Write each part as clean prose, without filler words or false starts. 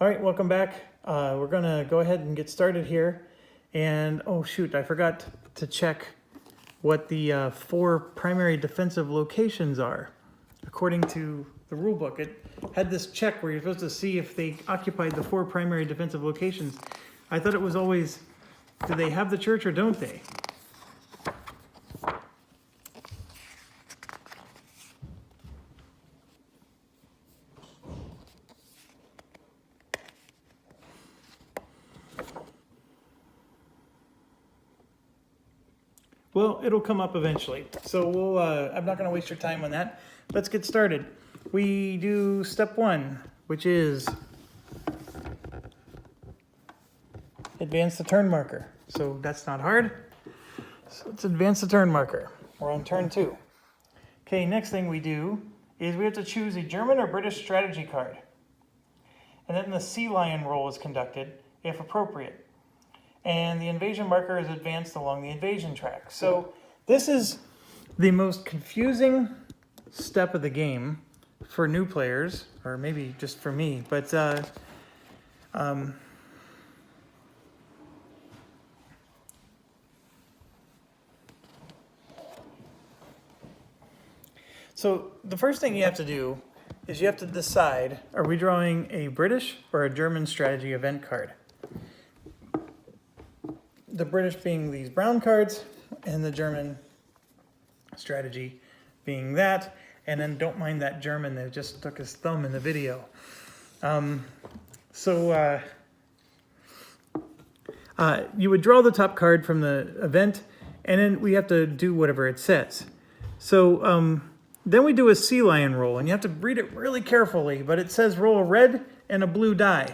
All right, welcome back. We're going to go ahead and get started here. And, oh shoot, I forgot to check what the 4 primary defensive locations are. According to the rule book, it had this check where you're supposed to see if they occupied the 4 primary defensive locations. I thought it was always, do they have the church or don't they? Well, it'll come up eventually. So I'm not going to waste your time on that. Let's get started. We do step 1, which is advance the turn marker. So that's not hard. So let's advance the turn marker. We're on turn 2. Okay, next thing we do is we have to choose a German or British strategy card. And then the sea lion roll is conducted, if appropriate. And the invasion marker is advanced along the invasion track. So this is the most confusing step of the game for new players, or maybe just for me. But so the first thing you have to do is you have to decide, are we drawing a British or a German strategy event card? The British being these brown cards, and the German strategy being that. And then don't mind that German that just stuck his thumb in the video. You would draw the top card from the event, and then we have to do whatever it says. So then we do a sea lion roll, and you have to read it really carefully, but it says roll a red and a blue die,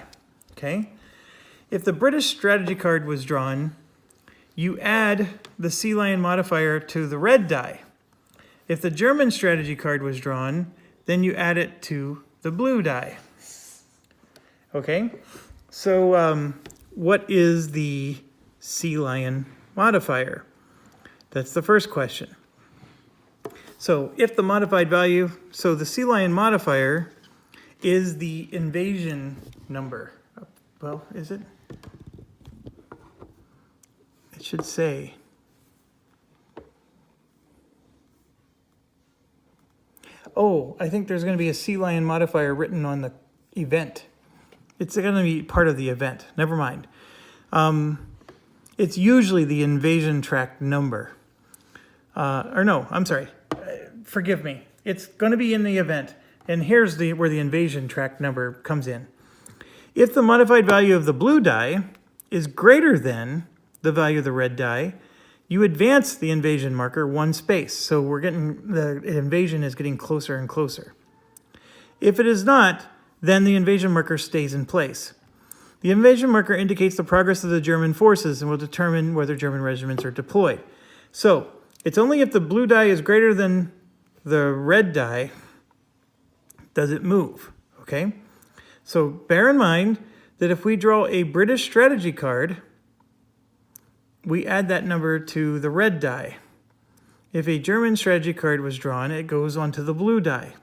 okay? If the British strategy card was drawn, you add the sea lion modifier to the red die. If the German strategy card was drawn, then you add it to the blue die. Okay, so what is the sea lion modifier? That's the first question. So if the modified value, so the sea lion modifier is the invasion number. Well, is it? It should say. Oh, I think there's going to be a sea lion modifier written on the event. It's going to be part of the event. Never mind. It's usually the invasion track number. Or no, I'm sorry. Forgive me. It's going to be in the event. And here's where the invasion track number comes in. If the modified value of the blue die is greater than the value of the red die, you advance the invasion marker 1 space. So the invasion is getting closer and closer. If it is not, then the invasion marker stays in place. The invasion marker indicates the progress of the German forces and will determine whether German regiments are deployed. So it's only if the blue die is greater than the red die does it move, okay? So bear in mind that if we draw a British strategy card, we add that number to the red die. If a German strategy card was drawn, it goes onto the blue die.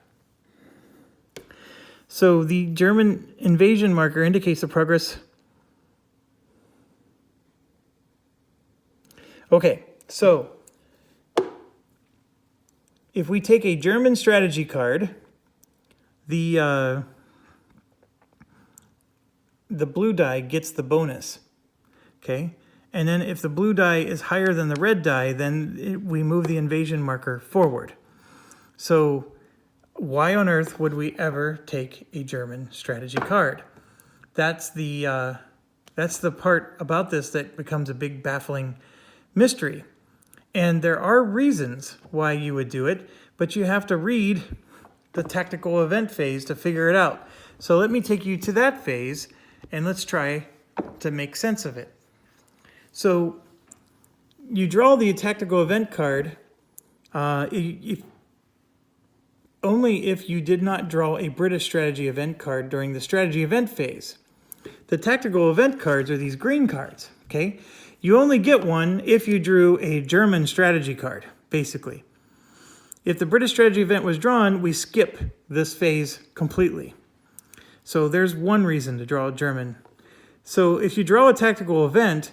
So the German invasion marker indicates the progress. Okay, so if we take a German strategy card, the blue die gets the bonus, okay? And then if the blue die is higher than the red die, then we move the invasion marker forward. So why on earth would we ever take a German strategy card? That's the part about this that becomes a big baffling mystery. And there are reasons why you would do it, but you have to read the tactical event phase to figure it out. So let me take you to that phase, and let's try to make sense of it. So you draw the tactical event card only if you did not draw a British strategy event card during the strategy event phase. The tactical event cards are these green cards, okay? You only get one if you drew a German strategy card, basically. If the British strategy event was drawn, we skip this phase completely. So there's one reason to draw a German. So if you draw a tactical event,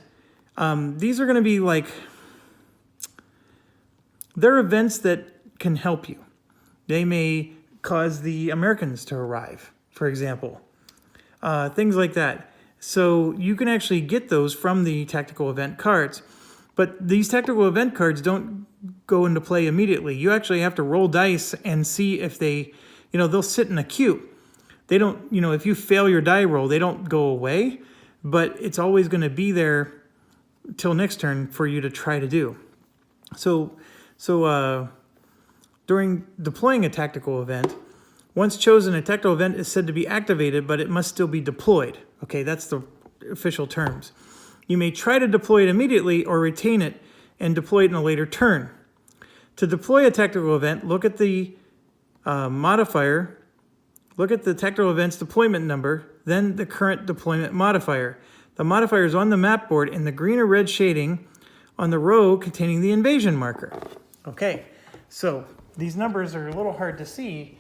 these are going to be like, they're events that can help you. They may cause the Americans to arrive, for example. Things like that. So you can actually get those from the tactical event cards. But these tactical event cards don't go into play immediately. You actually have to roll dice and see if they, they'll sit in a queue. They don't, if you fail your die roll, they don't go away, but it's always going to be there till next turn for you to try to do. So during deploying a tactical event, once chosen, a tactical event is said to be activated, but it must still be deployed. Okay, that's the official terms. You may try to deploy it immediately or retain it and deploy it in a later turn. To deploy a tactical event, look at the modifier, look at the tactical event's deployment number, then the current deployment modifier. The modifier is on the map board in the green or red shading on the row containing the invasion marker. Okay, so these numbers are a little hard to see,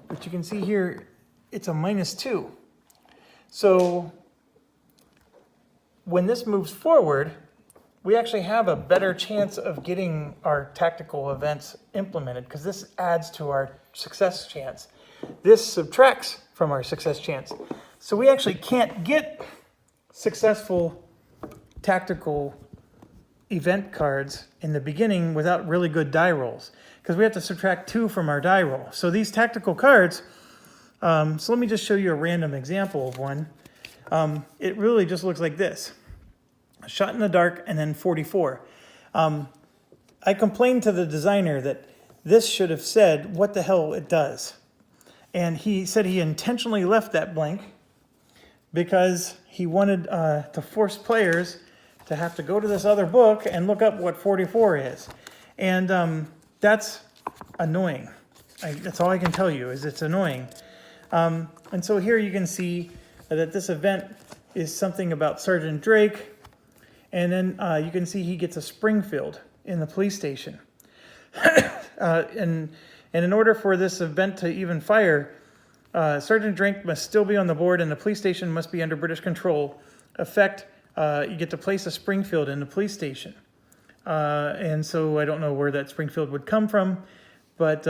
but you can see here it's a -2. So when this moves forward, we actually have a better chance of getting our tactical events implemented because this adds to our success chance. This subtracts from our success chance. So we actually can't get successful tactical event cards in the beginning without really good die rolls because we have to subtract 2 from our die roll. So these tactical cards, so let me just show you a random example of one. It really just looks like this. Shot in the dark and then 44. I complained to the designer that this should have said what the hell it does. And he said he intentionally left that blank because he wanted to force players to have to go to this other book and look up what 44 is. And that's annoying. That's all I can tell you is it's annoying. And so here you can see that this event is something about Sergeant Drake. And then you can see he gets a Springfield in the police station. And in order for this event to even fire, Sergeant Drake must still be on the board and the police station must be under British control. Effect, you get to place a Springfield in the police station. And so I don't know where that Springfield would come from, but,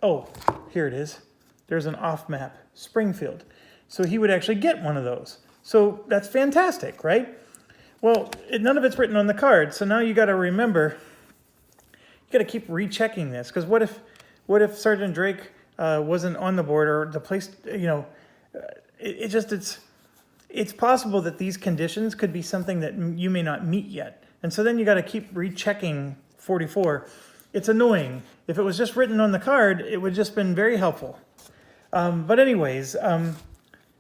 oh, here it is. There's an off-map Springfield. So he would actually get one of those. So that's fantastic, right? Well, none of it's written on the card. So now you got to remember, you got to keep rechecking this. Because what if Sergeant Drake wasn't on the board or the place, it's possible that these conditions could be something that you may not meet yet. And so then you got to keep rechecking 44. It's annoying. If it was just written on the card, it would just been very helpful. But anyways,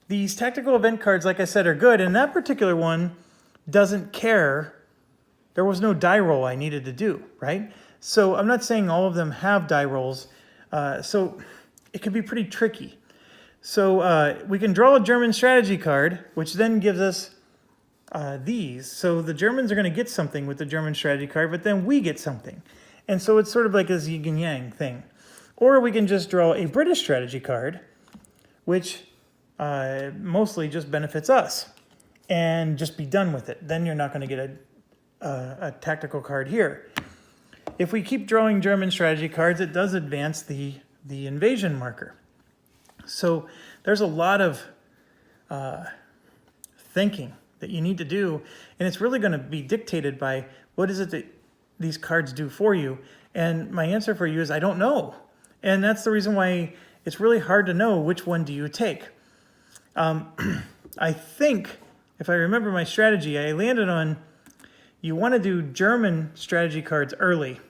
these tactical event cards, like I said, are good. And that particular one doesn't care. There was no die roll I needed to do, right? So I'm not saying all of them have die rolls. So it can be pretty tricky. So we can draw a German strategy card, which then gives us these. So the Germans are going to get something with the German strategy card, but then we get something. And so it's sort of like a yin and yang thing. Or we can just draw a British strategy card, which mostly just benefits us, and just be done with it. Then you're not going to get a tactical card here. If we keep drawing German strategy cards, it does advance the invasion marker. So there's a lot of thinking that you need to do, and it's really going to be dictated by what is it that these cards do for you. And my answer for you is I don't know. And that's the reason why it's really hard to know which one do you take. I think, if I remember my strategy, I landed on you want to do German strategy cards early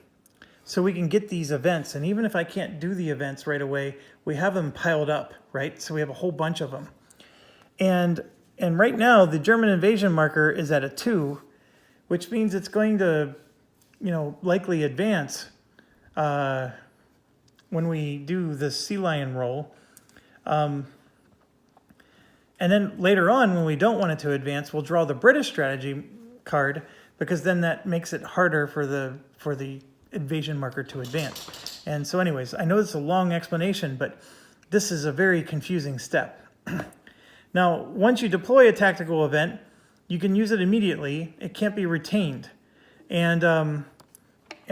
so we can get these events. And even if I can't do the events right away, we have them piled up, right? So we have a whole bunch of them. And right now, the German invasion marker is at a 2, which means it's going to, likely advance when we do the sea lion roll. And then later on, when we don't want it to advance, we'll draw the British strategy card, because then that makes it harder for the invasion marker to advance. And so anyways, I know it's a long explanation, but this is a very confusing step. Now, once you deploy a tactical event, you can use it immediately. It can't be retained. And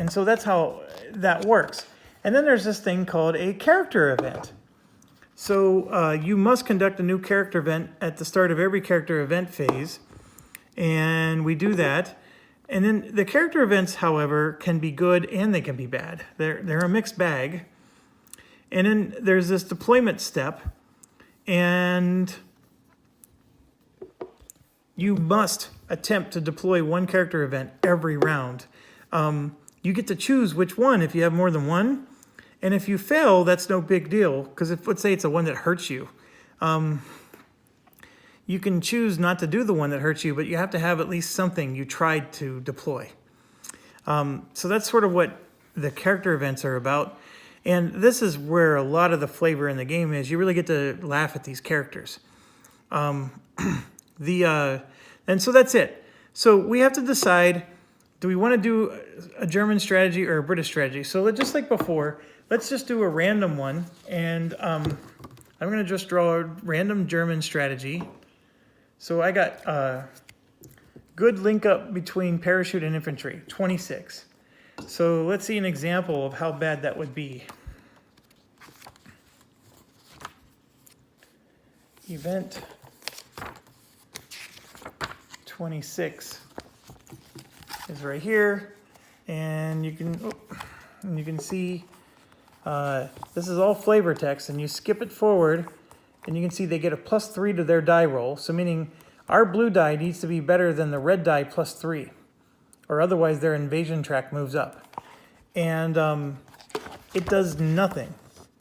so that's how that works. And then there's this thing called a character event. So you must conduct a new character event at the start of every character event phase. And we do that. And then the character events, however, can be good and they can be bad. They're a mixed bag. And then there's this deployment step. And you must attempt to deploy one character event every round. You get to choose which one if you have more than one. And if you fail, that's no big deal. Because if, let's say it's the one that hurts you, you can choose not to do the one that hurts you, but you have to have at least something you tried to deploy. So that's sort of what the character events are about. And this is where a lot of the flavor in the game is. You really get to laugh at these characters. And so that's it. So we have to decide, do we want to do a German strategy or a British strategy? So just like before, let's just do a random one. And I'm going to just draw a random German strategy. So I got good link up between parachute and infantry, 26. So let's see an example of how bad that would be. Event 26 is right here, and you can see this is all flavor text, and you skip it forward, and you can see they get a +3 to their die roll. So meaning our blue die needs to be better than the red die +3, or otherwise their invasion track moves up. And it does nothing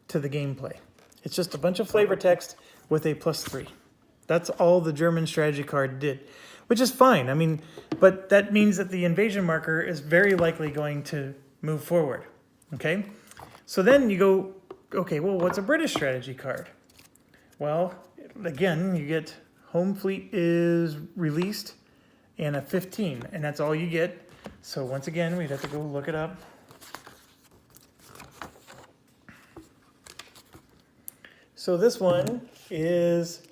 to the gameplay. It's just a bunch of flavor text with a +3. That's all the German strategy card did, which is fine. I mean, but that means that the invasion marker is very likely going to move forward, okay? So then you go, okay, well, what's a British strategy card? Well, again, you get home fleet is released and a 15, and that's all you get. So once again, we'd have to go look it up. So this one is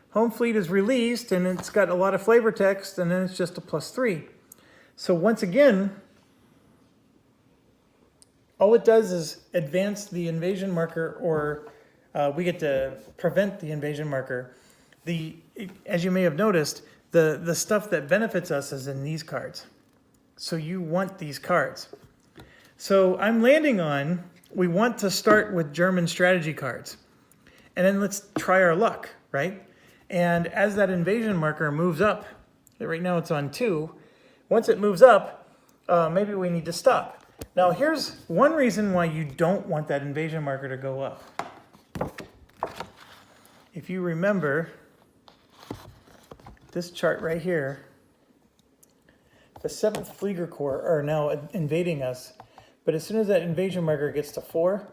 home fleet is released, and it's got a lot of flavor text, and then it's just a +3. So once again, all it does is advance the invasion marker, or we get to prevent the invasion marker. As you may have noticed, the stuff that benefits us is in these cards. So you want these cards. So I'm landing on, we want to start with German strategy cards. And then let's try our luck, right? And as that invasion marker moves up, right now it's on 2, once it moves up, maybe we need to stop. Now here's one reason why you don't want that invasion marker to go up. If you remember this chart right here, the 7th Flieger Corps are now invading us, but as soon as that invasion marker gets to 4,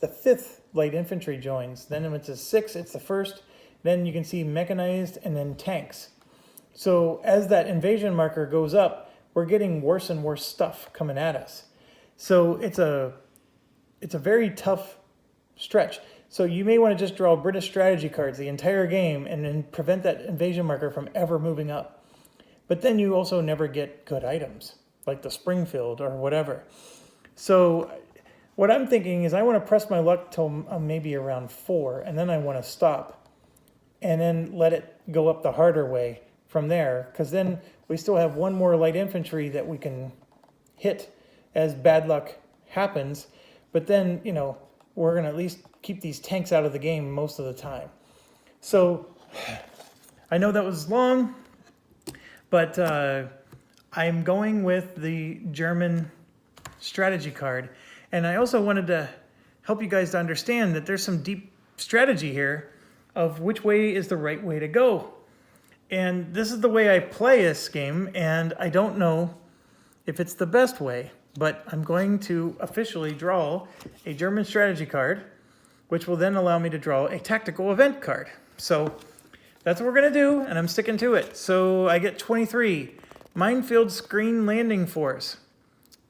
the 5th Light Infantry joins. Then when it's a 6, it's the 1st. Then you can see mechanized and then tanks. So as that invasion marker goes up, we're getting worse and worse stuff coming at us. So it's a very tough stretch. So you may want to just draw British strategy cards the entire game and then prevent that invasion marker from ever moving up. But then you also never get good items, like the Springfield or whatever. So what I'm thinking is I want to press my luck till maybe around 4, and then I want to stop and then let it go up the harder way from there, because then we still have one more light infantry that we can hit as bad luck happens. But then, you know, we're going to at least keep these tanks out of the game most of the time. So I know that was long, but I'm going with the German strategy card. And I also wanted to help you guys to understand that there's some deep strategy here of which way is the right way to go. And this is the way I play this game, and I don't know if it's the best way, but I'm going to officially draw a German strategy card, which will then allow me to draw a tactical event card. So that's what we're going to do, and I'm sticking to it. So I get 23, Minefield Screen Landing Force.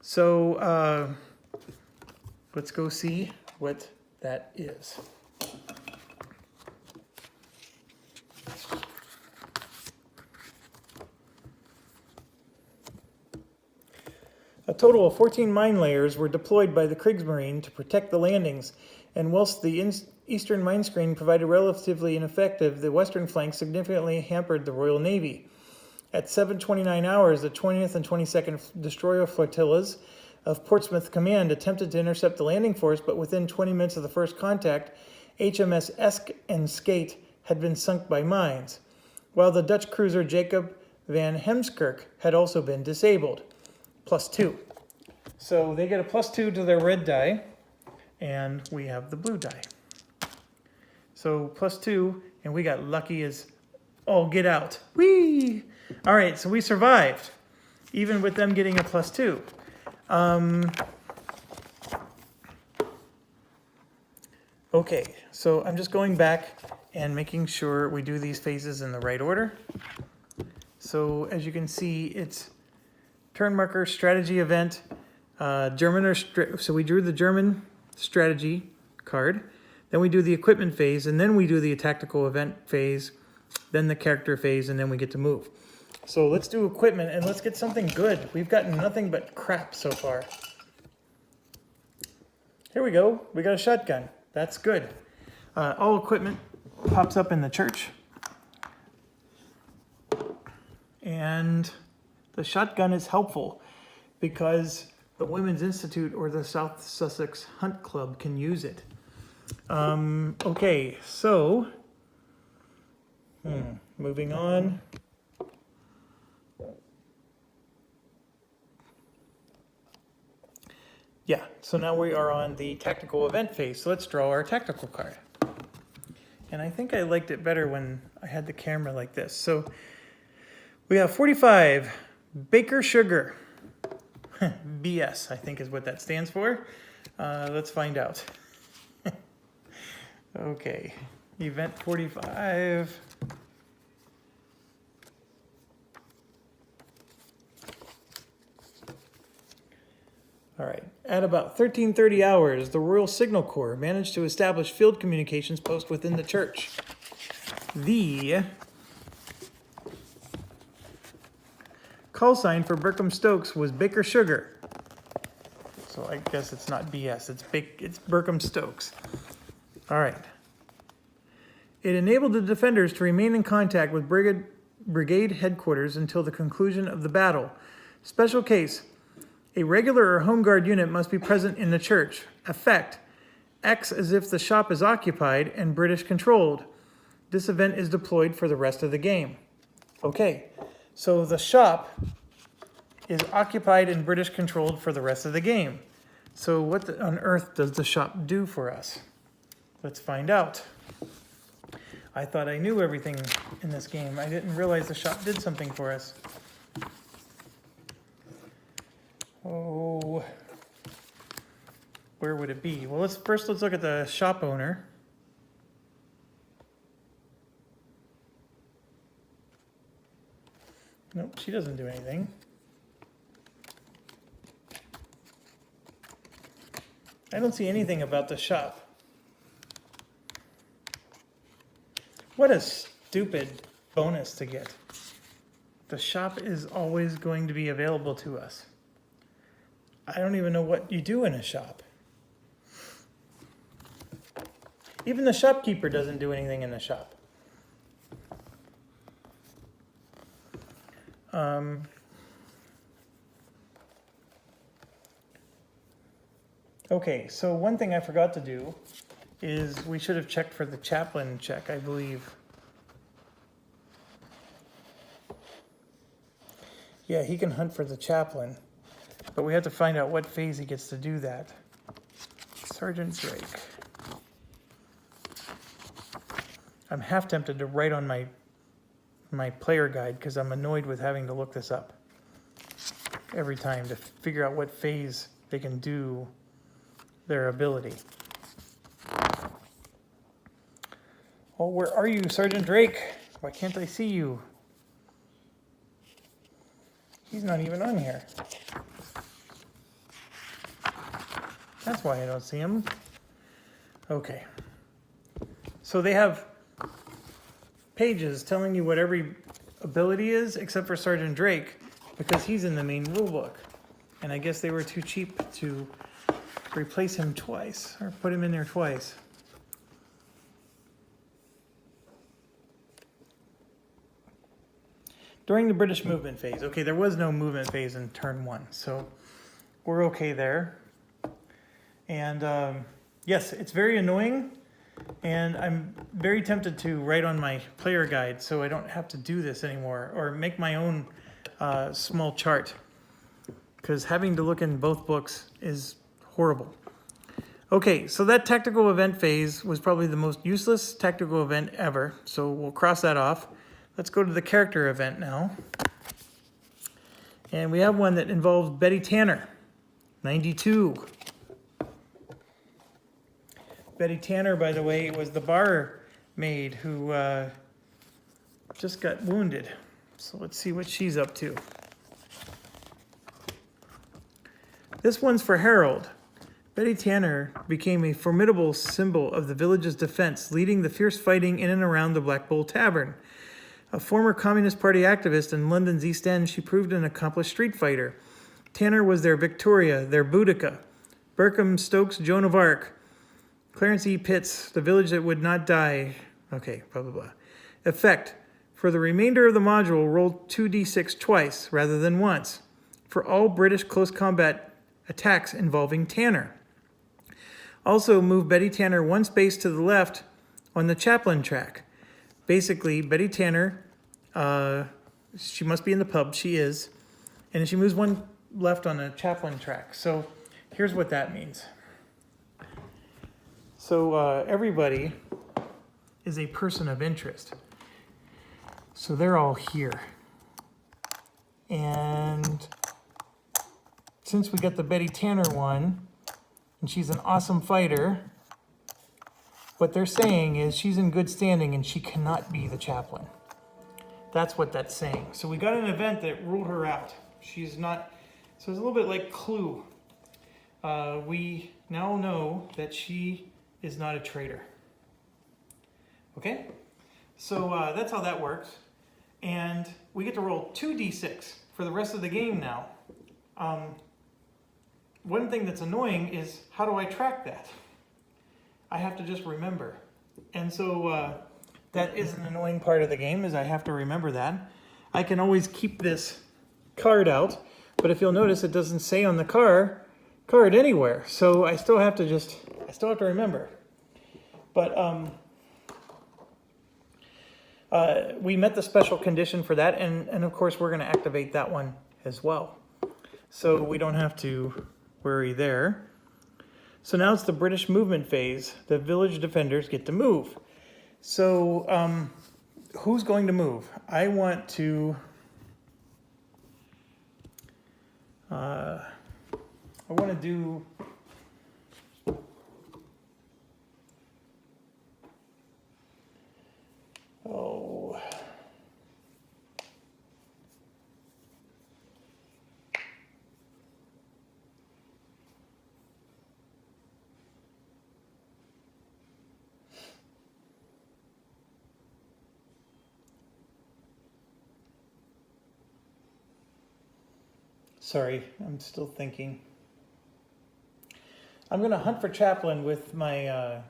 So let's go see what that is. total of 14 mine layers were deployed by the Kriegsmarine to protect the landings, and whilst the eastern mine screen provided relatively ineffective, the western flank significantly hampered the Royal Navy. At 7:29 hours, the 20th and 22nd destroyer flotillas of Portsmouth Command attempted to intercept the landing force, but within 20 minutes of the first contact, HMS Esk and Skate had been sunk by mines, while the Dutch cruiser Jacob van Heemskerk had also been disabled. +2. So they get a +2 to their red die, and we have the blue die. So +2, and we got lucky as all get out. Whee! All right, so we survived, even with them getting a +2. Okay, so I'm just going back and making sure we do these phases in the right order. So as you can see, it's turn marker, strategy event, so we drew the German strategy card, then we do the equipment phase, and then we do the tactical event phase, then the character phase, and then we get to move. So let's do equipment, and let's get something good. We've gotten nothing but crap so far. Here we go. We got a shotgun. That's good. All equipment pops up in the church. And the shotgun is helpful because the Women's Institute or the South Sussex Hunt Club can use it. Okay, so moving on. Yeah, so now we are on the tactical event phase. So let's draw our tactical card. And I think I liked it better when I had the camera like this. So we have 45 Baker Sugar. BS, I think is what that stands for. Let's find out. Okay, event 45. All right, at about 13:30 hours, the Royal Signal Corps managed to establish field communications post within the church. The call sign for Berkham-Stokes was Baker Sugar. So I guess it's not BS, it's Berkham-Stokes. All right. It enabled the defenders to remain in contact with brigade headquarters until the conclusion of the battle. Special case. A regular or home guard unit must be present in the church. Effect: acts as if the shop is occupied and British controlled. This event is deployed for the rest of the game. Okay, so the shop is occupied and British controlled for the rest of the game. So what on earth does the shop do for us? Let's find out. I thought I knew everything in this game. I didn't realize the shop did something for us. Oh, where would it be? Well, let's look at the shop owner. Nope, she doesn't do anything. I don't see anything about the shop. What a stupid bonus to get. The shop is always going to be available to us. I don't even know what you do in a shop. Even the shopkeeper doesn't do anything in the shop. Okay, so one thing I forgot to do is we should have checked for the chaplain check, I believe. Yeah, he can hunt for the chaplain. But we have to find out what phase he gets to do that. Sergeant Drake. I'm half tempted to write on my player guide because I'm annoyed with having to look this up every time to figure out what phase they can do their ability. Oh, where are you, Sergeant Drake? Why can't I see you? He's not even on here. That's why I don't see him. Okay. So they have pages telling you what every ability is, except for Sergeant Drake, because he's in the main rulebook. And I guess they were too cheap to replace him twice, or put him in there twice. During the British movement phase. Okay, there was no movement phase in turn 1, so we're okay there. And yes, it's very annoying, and I'm very tempted to write on my player guide so I don't have to do this anymore, or make my own small chart, because having to look in both books is horrible. Okay, so that tactical event phase was probably the most useless tactical event ever, so we'll cross that off. Let's go to the character event now. And we have one that involves Betty Tanner, 92. Betty Tanner, by the way, was the barmaid who just got wounded. So let's see what she's up to. This one's for Harold. Betty Tanner became a formidable symbol of the village's defense, leading the fierce fighting in and around the Black Bull Tavern. A former Communist Party activist in London's East End, she proved an accomplished street fighter. Tanner was their Victoria, their Boudica, Berkham Stokes, Joan of Arc, Clarence E. Pitts, the village that would not die. Okay, blah, blah, blah. Effect. For the remainder of the module, roll 2d6 twice rather than once for all British close combat attacks involving Tanner. Also, move Betty Tanner one space to the left on the chaplain track. Basically, Betty Tanner, she must be in the pub, she is, and she moves one left on the chaplain track. So here's what that means. So everybody is a person of interest. So they're all here. And since we got the Betty Tanner one, and she's an awesome fighter, what they're saying is she's in good standing and she cannot be the chaplain. That's what that's saying. So we got an event that ruled her out. She's not, so it's a little bit like Clue. We now know that she is not a traitor. Okay? So that's how that works. And we get to roll 2d6 for the rest of the game now. One thing that's annoying is, how do I track that? I have to just remember. And so that is an annoying part of the game, is I have to remember that. I can always keep this card out, but if you'll notice, it doesn't say on the card anywhere. So I still have to remember. But we met the special condition for that, and of course we're going to activate that one as well. So we don't have to worry there. So now it's the British movement phase. The village defenders get to move. So who's going to move? I want to... I want to do... Oh... Sorry, I'm still thinking. I'm going to hunt for Chaplain with my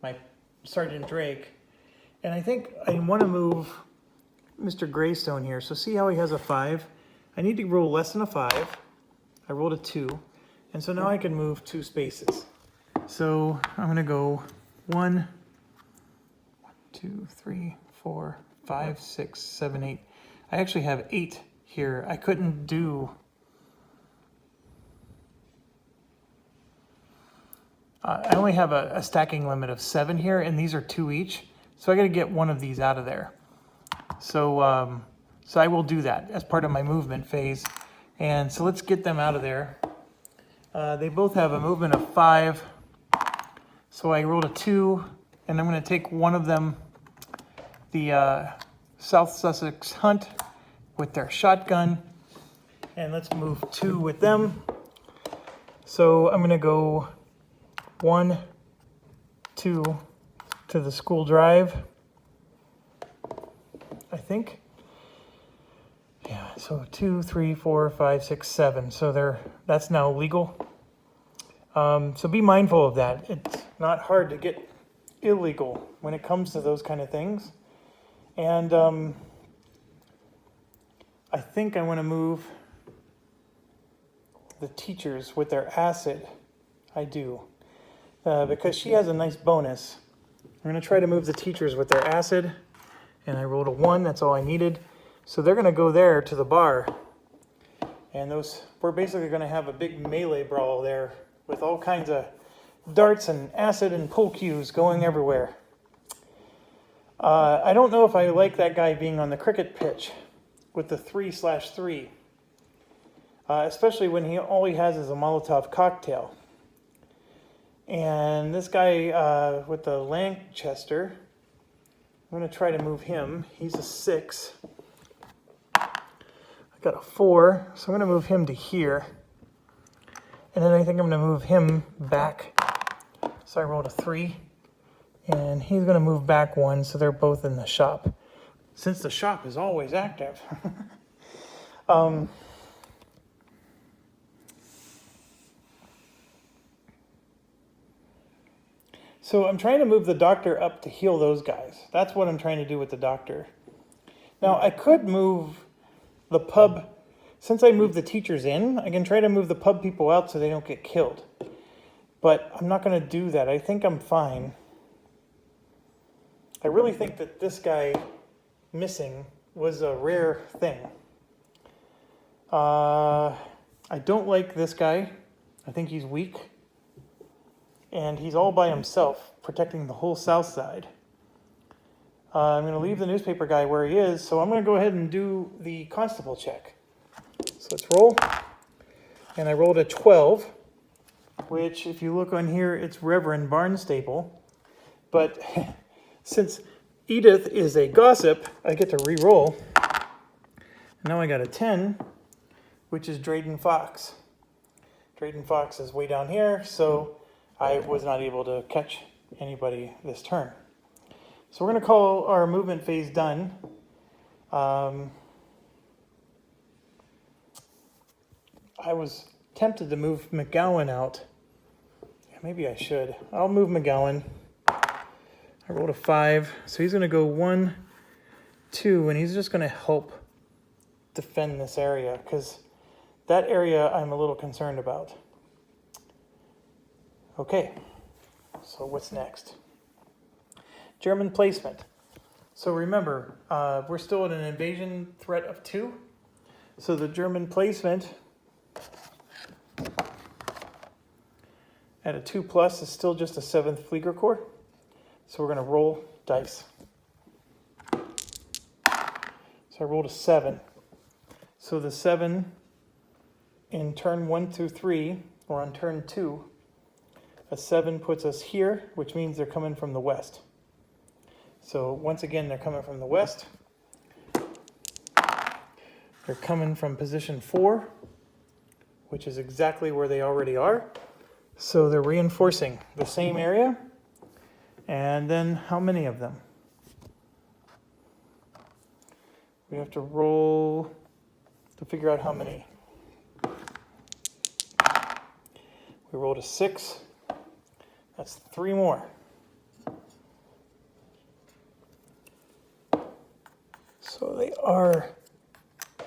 my Sergeant Drake, and I think I want to move Mr. Greystone here. So see how he has a 5? I need to roll less than a 5. I rolled a 2, and so now I can move 2 spaces. So I'm going to go 1, 2, 3, 4, 5, 6, 7, 8. I actually have 8 here. I couldn't do... I only have a stacking limit of 7 here, and these are 2 each. So I got to get one of these out of there. So, so I will do that as part of my movement phase. And so let's get them out of there. They both have a movement of 5. So I rolled a 2, and I'm going to take one of them, the South Sussex Hunt, with their shotgun. And let's move 2 with them. So I'm going to go 1, 2 to the school drive, I think. Yeah, So 2, 3, 4, 5, 6, 7. So that's now legal. So be mindful of that. It's not hard to get illegal when it comes to those kind of things. And I think I want to move the teachers with their acid. I do. Because she has a nice bonus. I'm going to try to move the teachers with their acid. And I rolled a 1. That's all I needed. So they're going to go there to the bar. And we're basically going to have a big melee brawl there with all kinds of darts and acid and pull cues going everywhere. I don't know if I like that guy being on the cricket pitch with the 3/3. Especially when all he has is a Molotov cocktail. And this guy with the Lanchester, I'm going to try to move him. He's a 6. I got a 4, so I'm going to move him to here. And then I think I'm going to move him back. So I rolled a 3. And he's going to move back 1, so they're both in the shop. Since the shop is always active. So I'm trying to move the doctor up to heal those guys. That's what I'm trying to do with the doctor. Now I could move the pub, since I moved the teachers in, I can try to move the pub people out so they don't get killed. But I'm not going to do that. I think I'm fine. I really think that this guy missing was a rare thing. I don't like this guy. I think he's weak. And he's all by himself, protecting the whole south side. I'm going to leave the newspaper guy where he is, so I'm going to go ahead and do the constable check. So let's roll. And I rolled a 12, which if you look on here, it's Reverend Barnstaple. But since Edith is a gossip, I get to re-roll. Now I got a 10, which is Drayden Fox. Drayden Fox is way down here, so I was not able to catch anybody this turn. So we're going to call our movement phase done. I was tempted to move McGowan out. Yeah, maybe I should. I'll move McGowan. I rolled a 5, so he's going to go 1, 2, and he's just going to help defend this area, because that area I'm a little concerned about. Okay, so what's next? German placement. So remember, we're still at an invasion threat of 2. So the German placement at a 2+ is still just a 7th Flieger Corps. So we're going to roll dice. So I rolled a 7. So the 7 in turn 1 through 3, or on turn 2, a 7 puts us here, which means they're coming from the west. So once again, they're coming from the west. They're coming from position 4, which is exactly where they already are. So they're reinforcing the same area. And then how many of them? We have to roll to figure out how many. We rolled a 6. That's 3 more. So they are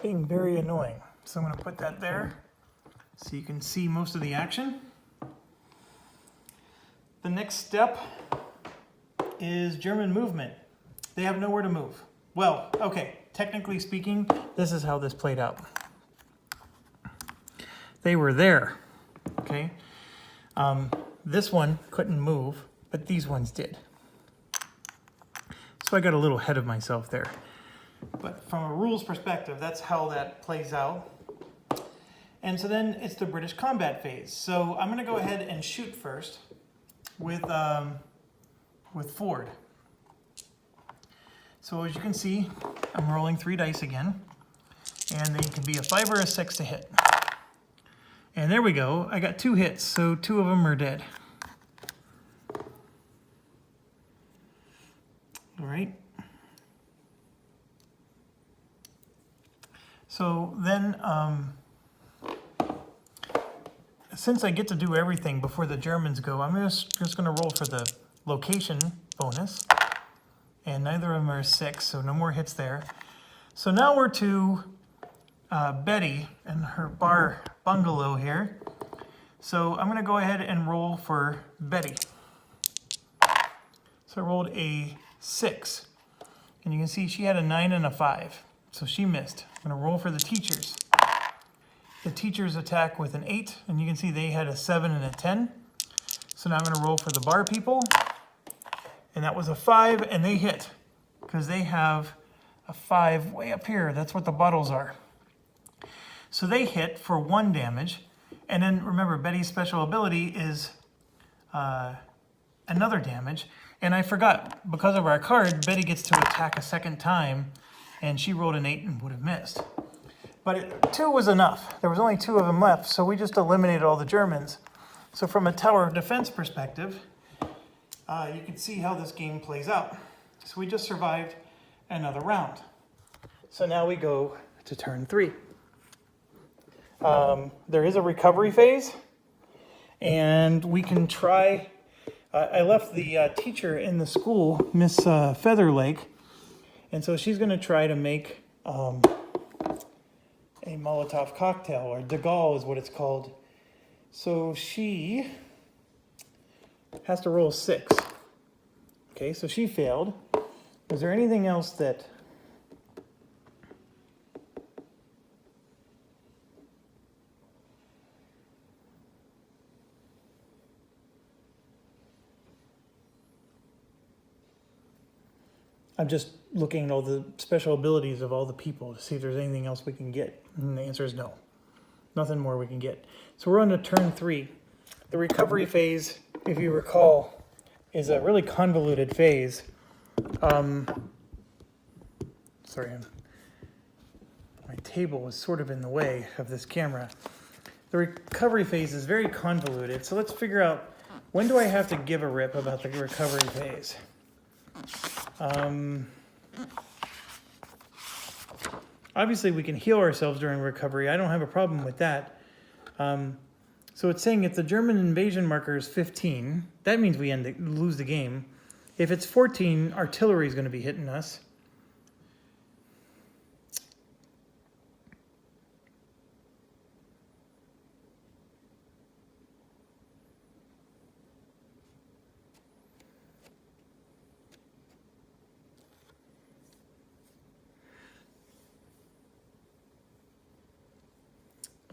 being very annoying. So I'm going to put that there so you can see most of the action. The next step is German movement. They have nowhere to move. Well, okay, technically speaking, this is how this played out. They were there, okay? This one couldn't move, but these ones did. So I got a little ahead of myself there. But from a rules perspective, that's how that plays out. And so then it's the British combat phase. So I'm going to go ahead and shoot first with Ford. So as you can see, I'm rolling 3 dice again. And they can be a 5 or a 6 to hit. And there we go. I got 2 hits, so 2 of them are dead. All right. So then, since I get to do everything before the Germans go, I'm just going to roll for the location bonus. And neither of them are 6, so no more hits there. So now we're to Betty and her bar bungalow here. So I'm going to go ahead and roll for Betty. So I rolled a 6. And you can see she had a 9 and a 5. So she missed. I'm going to roll for the teachers. The teachers attack with an 8, and you can see they had a 7 and a 10. So now I'm going to roll for the bar people. And that was a 5, and they hit. Because they have a 5 way up here. That's what the bottles are. So they hit for 1 damage. And then remember, Betty's special ability is another damage. And I forgot, because of our card, Betty gets to attack a second time. And she rolled an 8 and would have missed. But 2 was enough. There was only 2 of them left, so we just eliminated all the Germans. So from a tower of defense perspective, you can see how this game plays out. So we just survived another round. So now we go to turn 3. There is a recovery phase, and we can try. I left the teacher in the school, Miss Featherlake, and so she's going to try to make a Molotov cocktail, or de Gaulle is what it's called. So she has to roll 6. Okay, so she failed. Is there anything else that... I'm just looking at all the special abilities of all the people to see if there's anything else we can get. And the answer is no. Nothing more we can get. So we're on to turn 3. The recovery phase, if you recall, is a really convoluted phase. Sorry, my table was sort of in the way of this camera. The recovery phase is very convoluted. So let's figure out, when do I have to give a rip about the recovery phase? Obviously, we can heal ourselves during recovery. I don't have a problem with that. So it's saying if the German invasion marker is 15, that means we lose the game. If it's 14, artillery is going to be hitting us.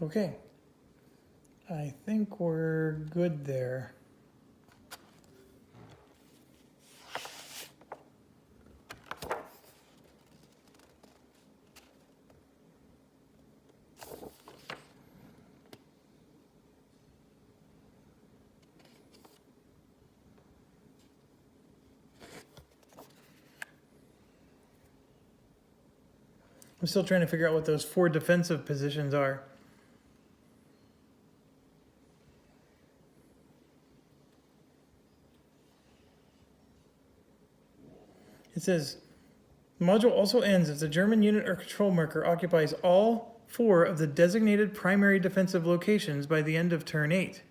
Okay, I think we're good there. I'm still trying to figure out what those 4 defensive positions are. It says, the module also ends if the German unit or control marker occupies all 4 of the designated primary defensive locations by the end of turn 8.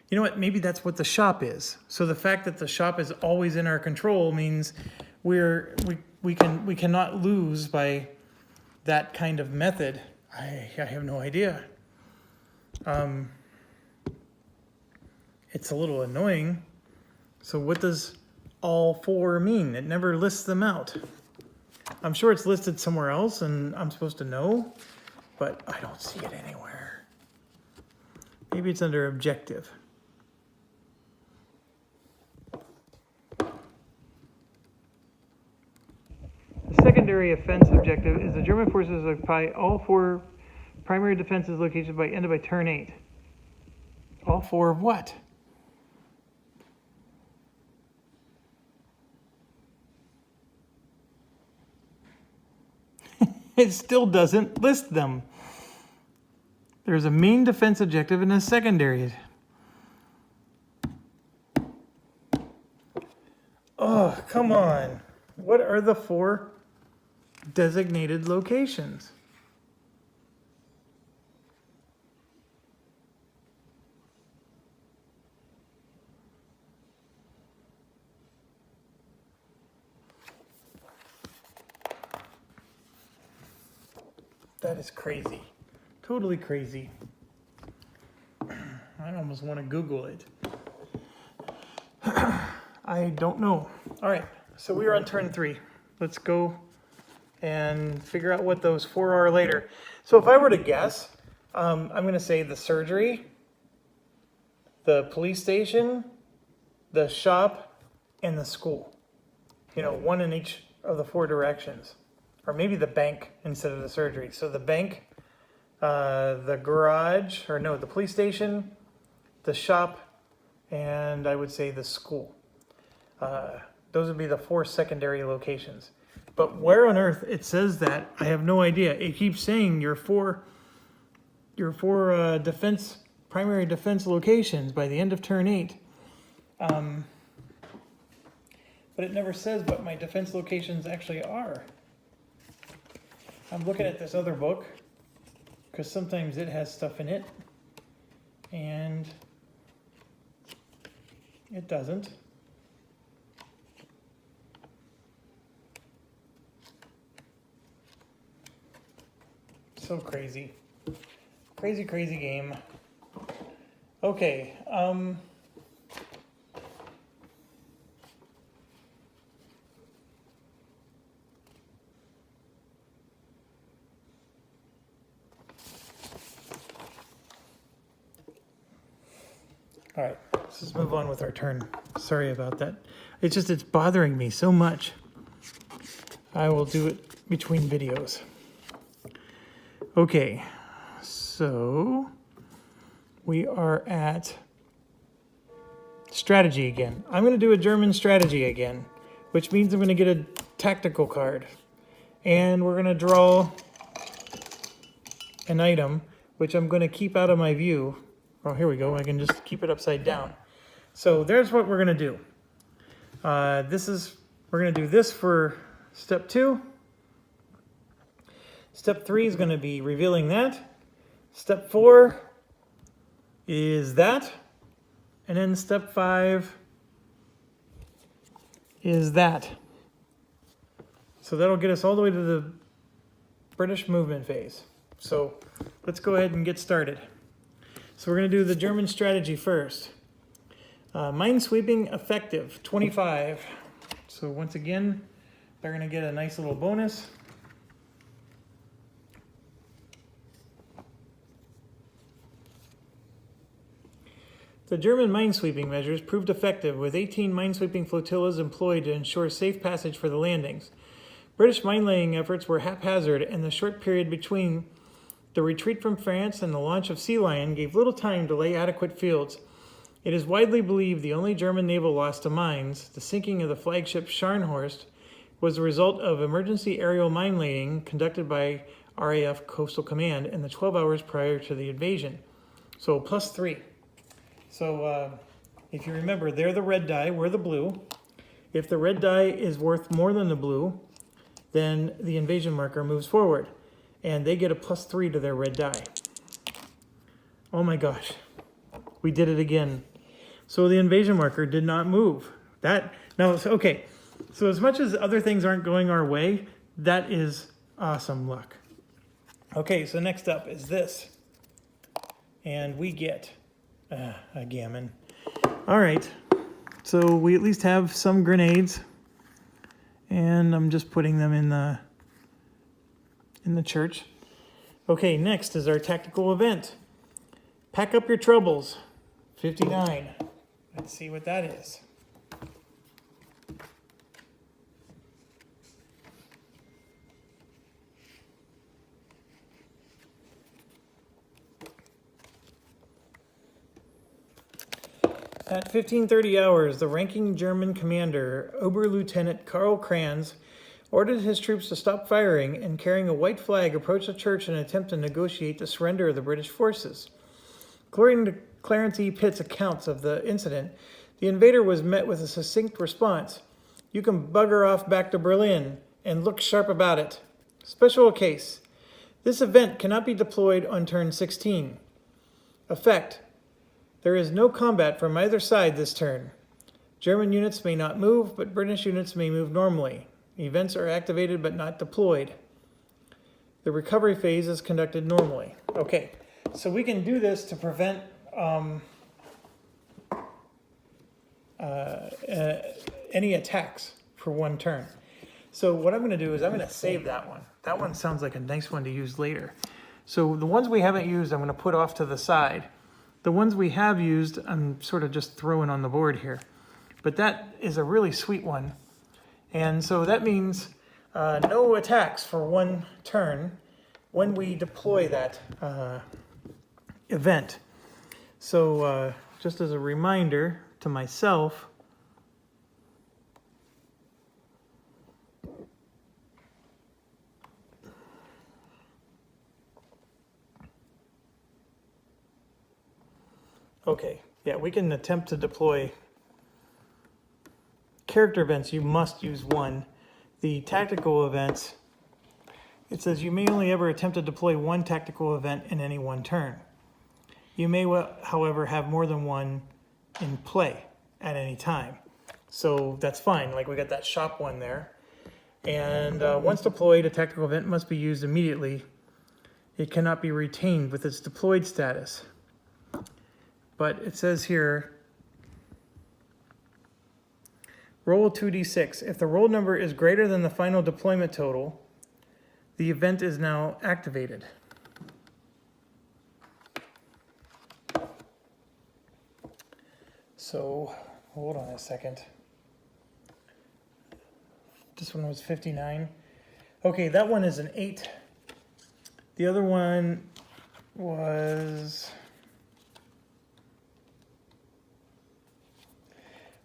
You know what? Maybe that's what the shop is. So the fact that the shop is always in our control means we cannot lose by that kind of method. I have no idea. It's a little annoying. So what does all 4 mean? It never lists them out. I'm sure it's listed somewhere else and I'm supposed to know, but I don't see it anywhere. Maybe it's under objective. The secondary offense objective is the German forces occupy all 4 primary defenses locations ended by turn 8. All 4 of what? It still doesn't list them. There's a main defense objective and a secondary. Oh, come on. What are the 4? designated locations. That is crazy. Totally crazy. I almost want to Google it. I don't know. All right, so we are on turn 3. Let's go and figure out what those 4 are later. So if I were to guess, I'm going to say the surgery, the police station, the shop, and the school. You know, one in each of the 4 directions. Or maybe the bank instead of the surgery. So the bank, the garage, or no, the police station, the shop, and I would say the school. Those would be the 4 secondary locations. But where on earth it says that, I have no idea. It keeps saying your four primary defense locations by the end of turn 8. But it never says what my defense locations actually are. I'm looking at this other book because sometimes it has stuff in it and it doesn't. So crazy. Crazy, crazy game. Okay, all right, let's just move on with our turn. Sorry about that. It's bothering me so much. I will do it between videos. Okay, so we are at strategy again. I'm going to do a German strategy again, which means I'm going to get a tactical card. And we're going to draw an item, which I'm going to keep out of my view. Oh, here we go. I can just keep it upside down. So there's what we're going to do. We're going to do this for step 2. Step 3 is going to be revealing that. Step 4 is that. And then step 5 is that. So that'll get us all the way to the British movement phase. So let's go ahead and get started. So we're going to do the German strategy first. Minesweeping effective, 25. So once again, they're going to get a nice little bonus. The German minesweeping measures proved effective, with 18 minesweeping flotillas employed to ensure safe passage for the landings. British mine-laying efforts were haphazard, and the short period between the retreat from France and the launch of Sea Lion gave little time to lay adequate fields. It is widely believed the only German naval loss to mines, the sinking of the flagship Scharnhorst, was the result of emergency aerial mine-laying conducted by RAF Coastal Command in the 12 hours prior to the invasion. So +3. So if you remember, they're the red die, we're the blue. If the red die is worth more than the blue, then the invasion marker moves forward. And they get a +3 to their red die. Oh my gosh. We did it again. So the invasion marker did not move. Okay. So as much as other things aren't going our way, that is awesome luck. Okay, so next up is this. And we get a gammon. All right. So we at least have some grenades. And I'm just putting them in the church. Okay, next is our tactical event. Pack up your troubles, 59. Let's see what that is. At 15:30 hours, the ranking German commander, Oberlieutenant Karl Kranz, ordered his troops to stop firing and, carrying a white flag, approach the church in an attempt to negotiate the surrender of the British forces. According to Clarence E. Pitt's accounts of the incident, the invader was met with a succinct response: "You can bugger off back to Berlin and look sharp about it." Special case. This event cannot be deployed on turn 16. Effect. There is no combat from either side this turn. German units may not move, but British units may move normally. Events are activated but not deployed. The recovery phase is conducted normally. Okay, so we can do this to prevent any attacks for one turn. So what I'm going to do is I'm going to save that one. That one sounds like a nice one to use later. So the ones we haven't used, I'm going to put off to the side. The ones we have used, I'm sort of just throwing on the board here. But that is a really sweet one. And so that means no attacks for one turn when we deploy that event. So just as a reminder to myself, okay, yeah, we can attempt to deploy character events. You must use one. The tactical events, it says you may only ever attempt to deploy one tactical event in any one turn. You may, however, have more than one in play at any time. So that's fine. Like we got that shop one there. And once deployed, a tactical event must be used immediately. It cannot be retained with its deployed status. But it says here, roll 2d6. If the roll number is greater than the final deployment total, the event is now activated. So, hold on a second. This one was 59. Okay, that one is an 8. The other one was...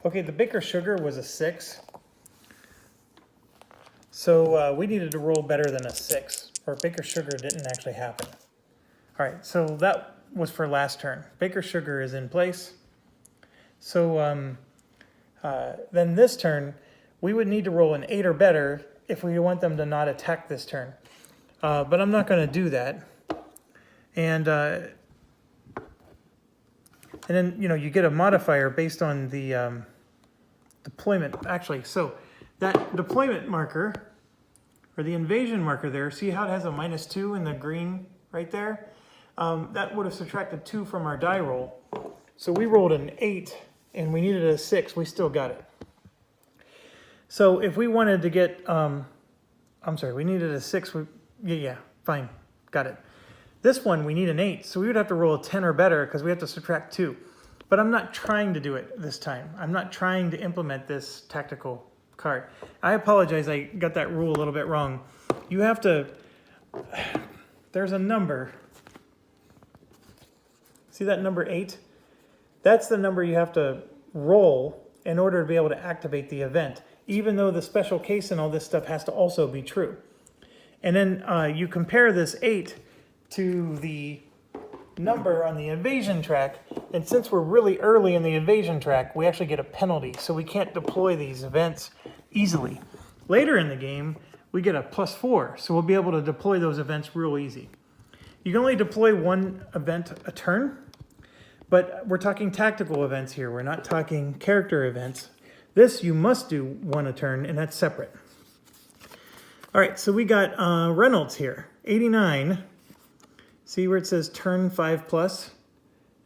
Okay, the Baker Sugar was a 6. So we needed to roll better than a 6, or Baker Sugar didn't actually happen. All right, so that was for last turn. Baker Sugar is in place. So then this turn, we would need to roll an 8 or better if we want them to not attack this turn. But I'm not going to do that. And then, you know, you get a modifier based on the deployment. Actually, so that deployment marker, or the invasion marker there, see how it has a -2 in the green right there? That would have subtracted 2 from our die roll. So we rolled an 8, and we needed a 6. We still got it. So if we wanted to get, I'm sorry, we needed a 6. Yeah, fine, got it. This one, we need an 8, so we would have to roll a 10 or better because we have to subtract 2. But I'm not trying to do it this time. I'm not trying to implement this tactical card. I apologize, I got that rule a little bit wrong. You have to, there's a number. See that number 8? That's the number you have to roll in order to be able to activate the event, even though the special case and all this stuff has to also be true. And then you compare this 8 to the number on the invasion track, and since we're really early in the invasion track, we actually get a penalty, so we can't deploy these events easily. Later in the game, we get a +4, so we'll be able to deploy those events real easy. You can only deploy one event a turn, but we're talking tactical events here. We're not talking character events. This you must do one a turn, and that's separate. All right, so we got Reynolds here, 89. See where it says turn 5+?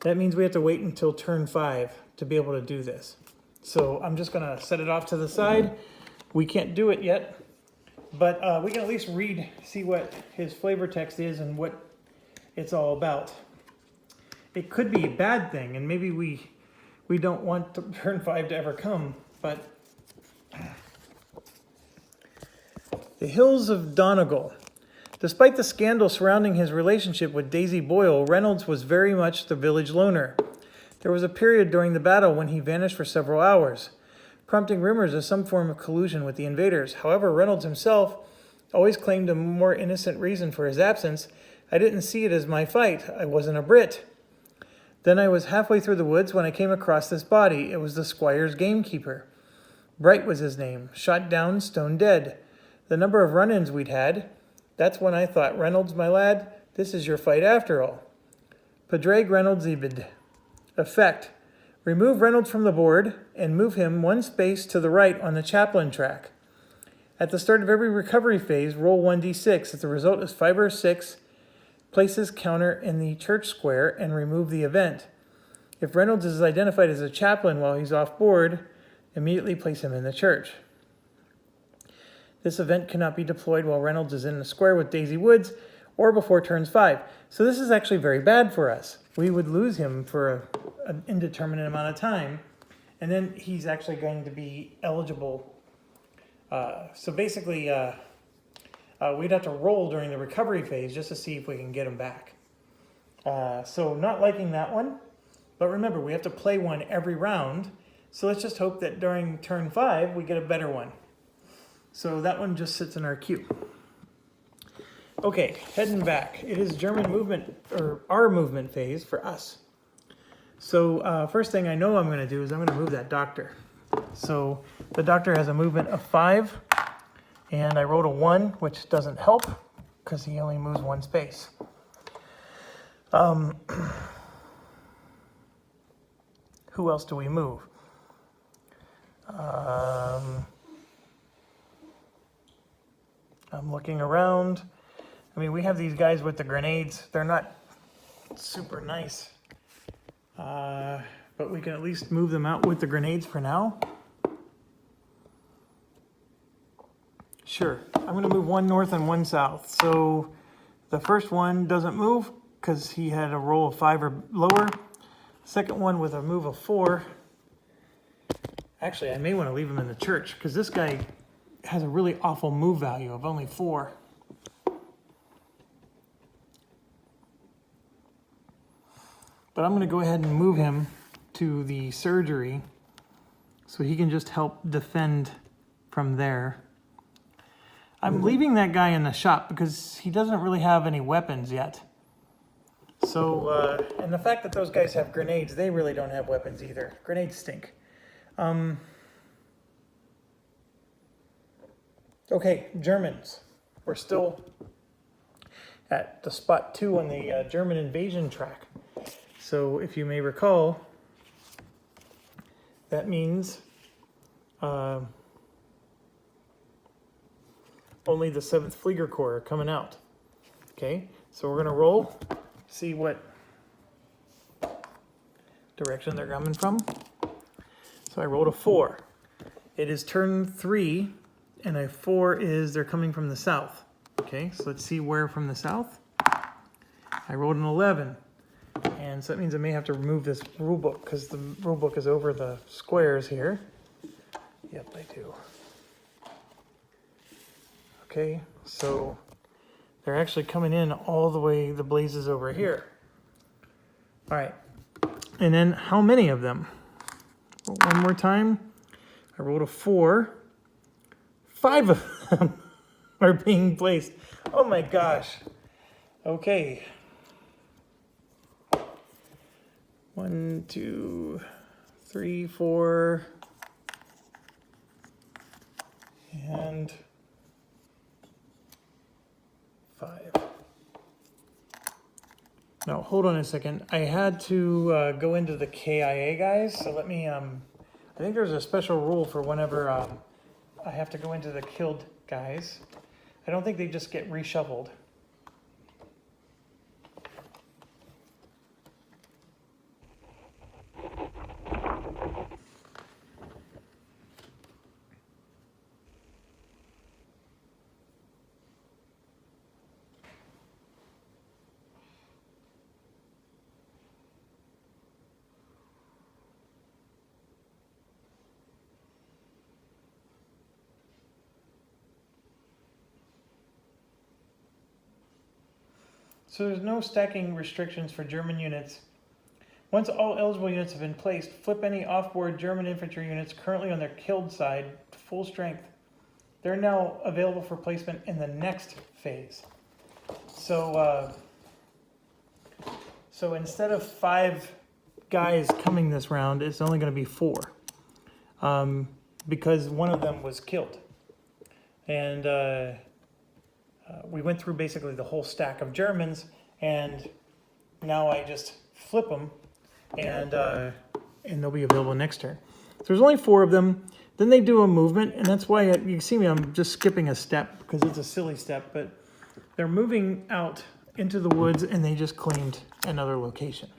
That means we have to wait until turn 5 to be able to do this. So I'm just going to set it off to the side. We can't do it yet, but we can at least see what his flavor text is and what it's all about. It could be a bad thing, and maybe we don't want turn 5 to ever come, but... The Hills of Donegal. Despite the scandal surrounding his relationship with Daisy Boyle, Reynolds was very much the village loner. There was a period during the battle when he vanished for several hours, prompting rumors of some form of collusion with the invaders. However, Reynolds himself always claimed a more innocent reason for his absence. I didn't see it as my fight. I wasn't a Brit. Then I was halfway through the woods when I came across this body. It was the squire's gamekeeper. Bright was his name, shot down, stone dead. The number of run-ins we'd had, That's when I thought, Reynolds, my lad, this is your fight after all. Padraig Reynolds Ibid. Effect. Remove Reynolds from the board and move him one space to the right on the chaplain track. At the start of every recovery phase, roll 1d6. If the result is 5 or 6, place his counter in the church square and remove the event. If Reynolds is identified as a chaplain while he's off board, immediately place him in the church. This event cannot be deployed while Reynolds is in the square with Daisy Woods or before turns 5. So this is actually very bad for us. We would lose him for an indeterminate amount of time, and then he's actually going to be eligible. So basically, we'd have to roll during the recovery phase just to see if we can get him back. So not liking that one, but remember, we have to play one every round. So let's just hope that during turn 5, we get a better one. So that one just sits in our queue. Okay, heading back. It is German movement, or our movement phase for us. So first thing I know I'm going to do is I'm going to move that doctor. So the doctor has a movement of 5, and I rolled a 1, which doesn't help because he only moves 1 space. Who else do we move? I'm looking around. I mean, we have these guys with the grenades. They're not super nice. But we can at least move them out with the grenades for now. Sure. I'm going to move 1 north and 1 south. So the first one doesn't move because he had a roll of 5 or lower. Second one with a move of 4. Actually, I may want to leave him in the church because this guy has a really awful move value of only 4. But I'm going to go ahead and move him to the surgery so he can just help defend from there. I'm leaving that guy in the shop because he doesn't really have any weapons yet. So, and the fact that those guys have grenades, they really don't have weapons either. Grenades stink. Okay, Germans. We're still at the spot 2 on the German invasion track. So if you may recall, that means only the 7th Flieger Corps are coming out. Okay, so we're going to roll, see what direction they're coming from. So I rolled a 4. It is turn 3, and a 4 is they're coming from the south. Okay, so let's see where from the south. I rolled an 11. And so that means I may have to remove this rule book because the rule book is over the squares here. Yep, I do. Okay, so they're actually coming in all the way the blazes over here. All right, and then how many of them? One more time. I rolled a 4. 5 of them are being placed. Oh my gosh. Okay. 1, 2, 3, 4, and 5. Now, hold on a second. I had to go into the KIA guys, so let me, I think there's a special rule for whenever I have to go into the killed guys. I don't think they just get reshuffled. So there's no stacking restrictions for German units. Once all eligible units have been placed, flip any off-board German infantry units currently on their killed side to full strength. They're now available for placement in the next phase. So, so instead of 5 guys coming this round, it's only going to be 4 because one of them was killed. And we went through basically the whole stack of Germans, and now I just flip them, and they'll be available next turn. So there's only 4 of them. Then they do a movement, and that's why you see me, I'm just skipping a step because it's a silly step, but they're moving out into the woods and they just claimed another location.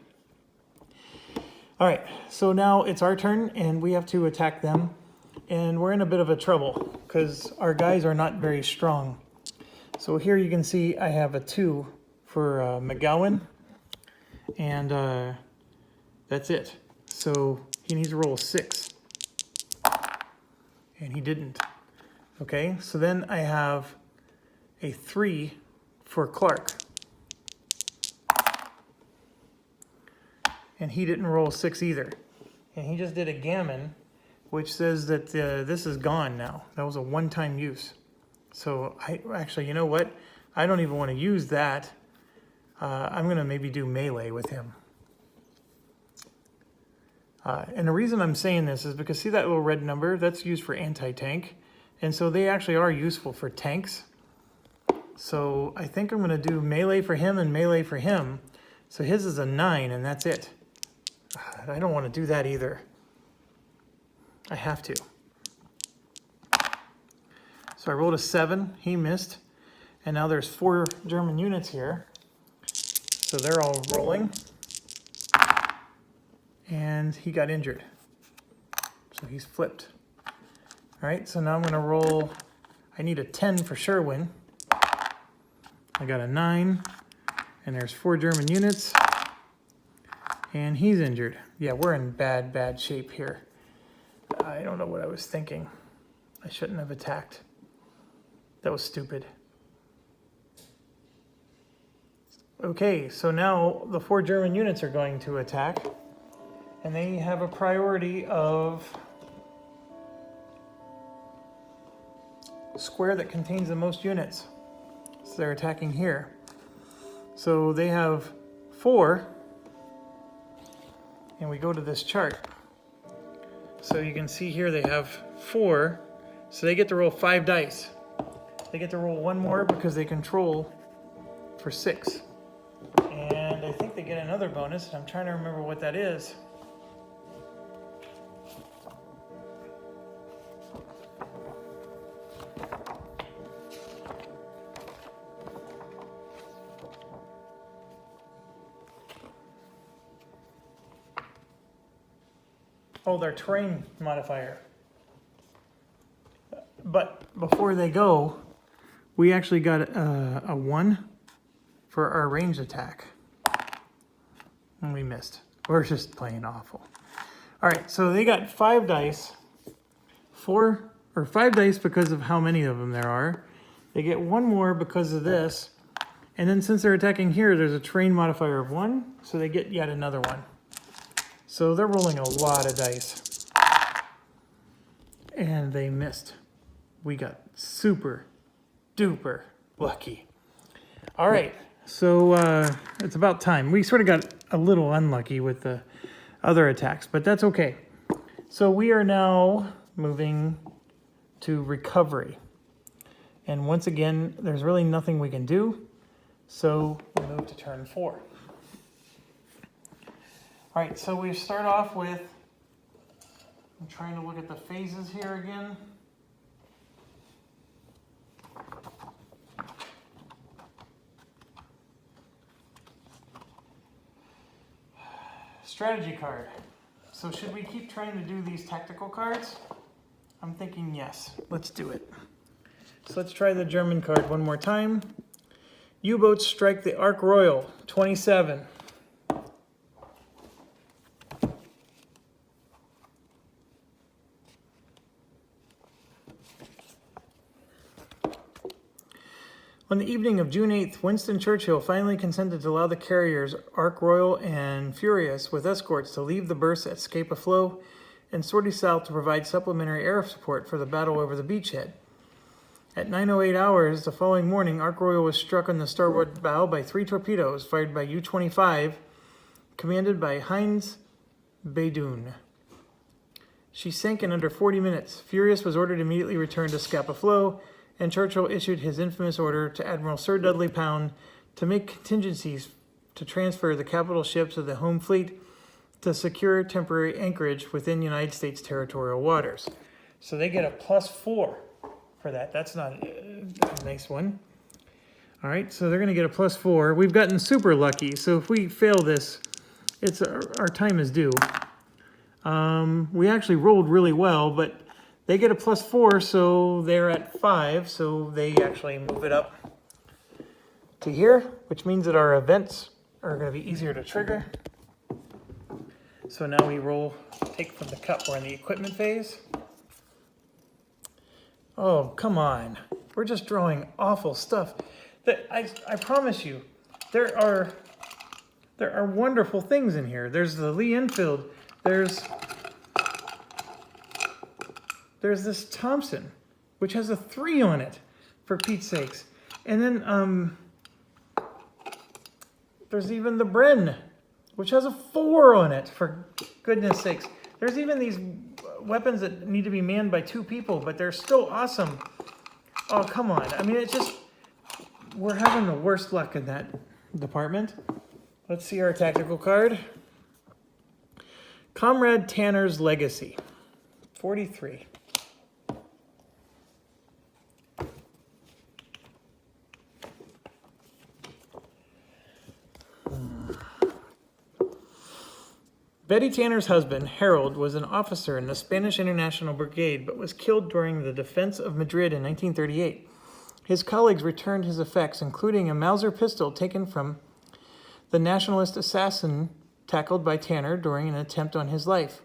All right, so now it's our turn and we have to attack them, and we're in a bit of a trouble because our guys are not very strong. So here you can see I have a 2 for McGowan, and that's it. So he needs to roll a 6. And he didn't. Okay, so then I have a 3 for Clark. And he didn't roll a 6 either. And he just did a gammon, which says that this is gone now. That was a one-time use. So actually, you know what? I don't even want to use that. I'm going to maybe do melee with him. And the reason I'm saying this is because see that little red number? That's used for anti-tank. And so they actually are useful for tanks. So I think I'm going to do melee for him and melee for him. So his is a 9 and that's it. I don't want to do that either. I have to. So I rolled a 7. He missed. And now there's 4 German units here. So they're all rolling. And he got injured. So he's flipped. All right, so now I'm going to roll. I need a 10 for Sherwin. I got a 9. And there's 4 German units. And he's injured. Yeah, we're in bad shape here. I don't know what I was thinking. I shouldn't have attacked. That was stupid. Okay, so now the 4 German units are going to attack. And they have a priority of square that contains the most units. So they're attacking here. So they have 4. And we go to this chart. So you can see here they have 4. So they get to roll 5 dice. They get to roll 1 more because they control for 6. And I think they get another bonus. And I'm trying to remember what that is. Oh, their terrain modifier. But before they go, we actually got a 1 for our ranged attack. And we missed. We're just playing awful. All right, so they got 5 dice. 5 dice because of how many of them there are. They get 1 more because of this. And then since they're attacking here, there's a terrain modifier of 1. So they get yet another 1. So they're rolling a lot of dice. And they missed. We got super duper lucky. All right, so it's about time. We sort of got a little unlucky with the other attacks, but that's okay. So we are now moving to recovery. And once again, there's really nothing we can do. So we move to turn 4. All right, so we start off with, I'm trying to look at the phases here again. Strategy card. So should we keep trying to do these tactical cards? I'm thinking yes, let's do it. So let's try the German card one more time. U-boats strike the Ark Royal, 27. On the evening of June 8th, Winston Churchill finally consented to allow the carriers Ark Royal and Furious with escorts to leave the berths at Scapa Flow and sortie south to provide supplementary air support for the battle over the beachhead. At 9:08 hours the following morning, Ark Royal was struck on the starboard bow by 3 torpedoes fired by U-25, commanded by Heinz Beydoun. She sank in under 40 minutes. Furious was ordered to immediately return to Scapa Flow, and Churchill issued his infamous order to Admiral Sir Dudley Pound to make contingencies to transfer the capital ships of the home fleet to secure temporary anchorage within United States territorial waters. So they get a +4 for that. That's not a nice one. All right, so they're going to get a +4. We've gotten super lucky, so if we fail this, it's our time is due. We actually rolled really well, but they get a +4, so they're at 5, so they actually move it up to here, which means that our events are going to be easier to trigger. So now we roll, take from the cup. We're in the equipment phase. Oh, come on. We're just drawing awful stuff. I promise you, there are wonderful things in here. There's the Lee Enfield. There's this Thompson, which has a 3 on it, for Pete's sakes. And then there's even the Bren, which has a 4 on it, for goodness sakes. There's even these weapons that need to be manned by 2 people, but they're still awesome. Oh, come on. I mean, we're having the worst luck in that department. Let's see our tactical card. Comrade Tanner's Legacy, 43. Betty Tanner's husband, Harold, was an officer in the Spanish International Brigade, but was killed during the defense of Madrid in 1938. His colleagues returned his effects, including a Mauser pistol taken from the nationalist assassin tackled by Tanner during an attempt on his life.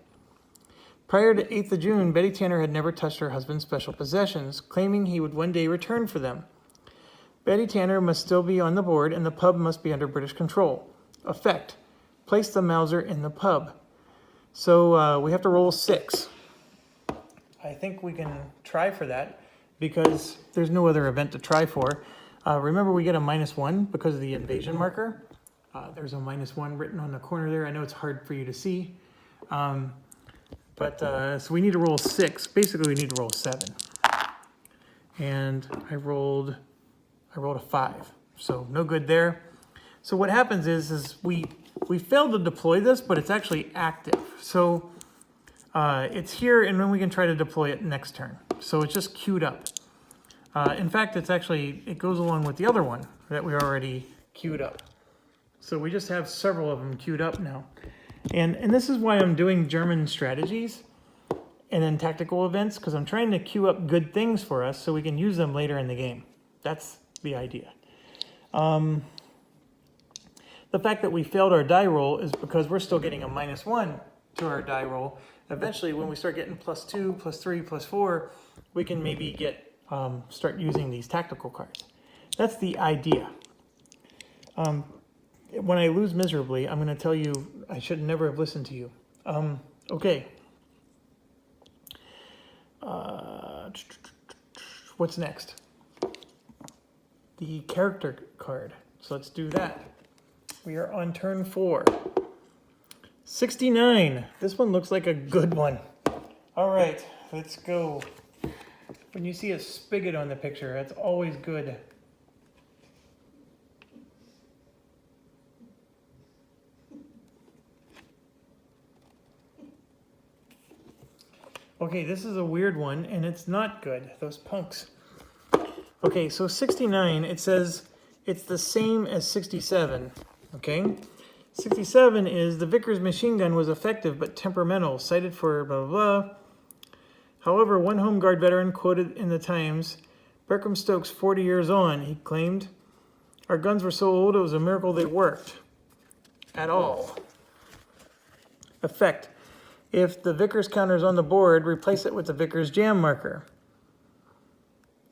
Prior to 8th of June, Betty Tanner had never touched her husband's special possessions, claiming he would one day return for them. Betty Tanner must still be on the board, and the pub must be under British control. Effect: place the Mauser in the pub. So we have to roll 6. I think we can try for that because there's no other event to try for. Remember, we get a -1 because of the invasion marker. There's a -1 written on the corner there. I know it's hard for you to see. So we need to roll 6. Basically, we need to roll 7. And I rolled a 5. So no good there. So what happens is we failed to deploy this, but it's actually active. So it's here, and then we can try to deploy it next turn. So it's just queued up. In fact, it goes along with the other one that we already queued up. So we just have several of them queued up now. And this is why I'm doing German strategies and then tactical events, because I'm trying to queue up good things for us so we can use them later in the game. That's the idea. The fact that we failed our die roll is because we're still getting a -1 to our die roll. Eventually, when we start getting +2, +3, +4, we can maybe start using these tactical cards. That's the idea. When I lose miserably, I'm going to tell you I should never have listened to you. Okay. What's next? The character card. So let's do that. We are on turn 4. 69. This one looks like a good one. All right, let's go. When you see a spigot on the picture, that's always good. Okay, this is a weird one, and it's not good. Those punks. Okay, so 69, it says it's the same as 67. Okay, 67 is the Vickers machine gun was effective but temperamental, cited for blah, blah, blah. However, one Home Guard veteran quoted in the Times, Bertram Stokes, 40 years on, he claimed, our guns were so old it was a miracle they worked at all. Effect: if the Vickers counter is on the board, replace it with the Vickers jam marker.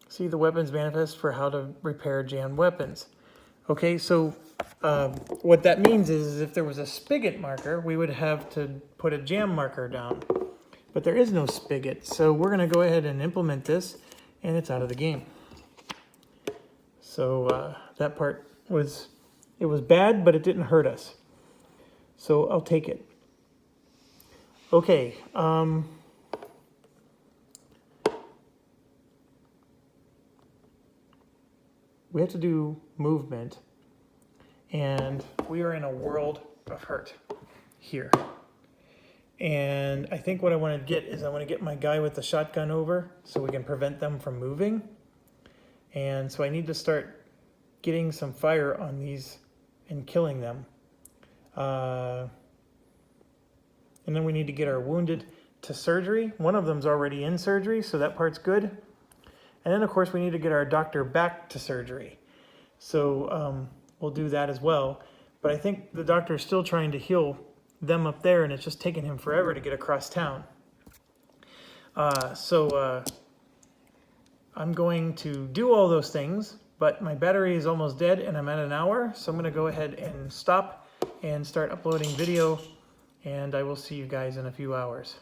See the weapons manifest for how to repair jammed weapons. Okay, so what that means is if there was a spigot marker, we would have to put a jam marker down. But there is no spigot, so we're going to go ahead and implement this, and it's out of the game. So that part was bad, but it didn't hurt us. So I'll take it. Okay. we have to do movement, and we are in a world of hurt here. And I think what I want to get is I want to get my guy with the shotgun over so we can prevent them from moving. And so I need to start getting some fire on these and killing them. And then we need to get our wounded to surgery. One of them's already in surgery, so that part's good. And then, of course, we need to get our doctor back to surgery. So we'll do that as well. But I think the doctor is still trying to heal them up there, and it's just taking him forever to get across town. I'm going to do all those things, but my battery is almost dead, and I'm at an hour. So I'm going to go ahead and stop and start uploading video, and I will see you guys in a few hours.